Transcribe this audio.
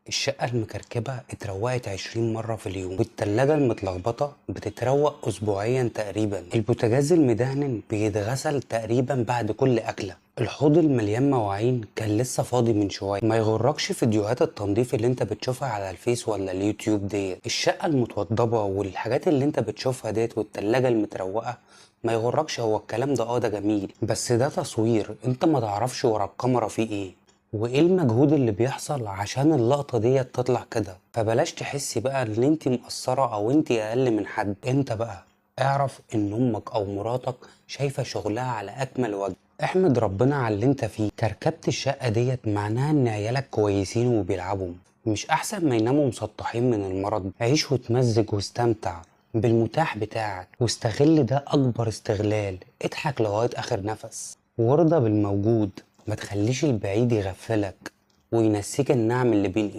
الشقة المكركبة اتروقت 20 مرة في اليوم، والتلاجة المتلخبطة بتتروق أسبوعيا تقريبا. البوتاجاز المدهن بيتغسل تقريبا بعد كل أكلة. الحوض المليان مواعين كان لسه فاضي من شوية. ما يغركش فيديوهات التنظيف اللي انت بتشوفها على الفيس ولا اليوتيوب ديت. الشقة المتوضبة والحاجات اللي انت بتشوفها ديت والتلاجة المتروقة ما يغركش. هو الكلام ده جميل، بس ده تصوير. انت ما تعرفش ورا الكاميرا فيه ايه وايه المجهود اللي بيحصل عشان اللقطة دي تطلع كده. فبلاش تحسي بقى ان انت مقصرة او انت اقل من حد. انت بقى اعرف ان امك او مراتك شايفة شغلها على اكمل وجه. احمد ربنا على اللي انت فيه. كركبة الشقة ديت معناها ان عيالك كويسين وبيلعبوا، مش احسن ما يناموا مسطحين من المرض. عيش وتمزج واستمتع بالمتاح بتاعك، واستغل ده اكبر استغلال. اضحك لغاية اخر نفس وارضى بالموجود. ما تخليش البعيد يغفلك وينسيك النعم اللي بين ايدك.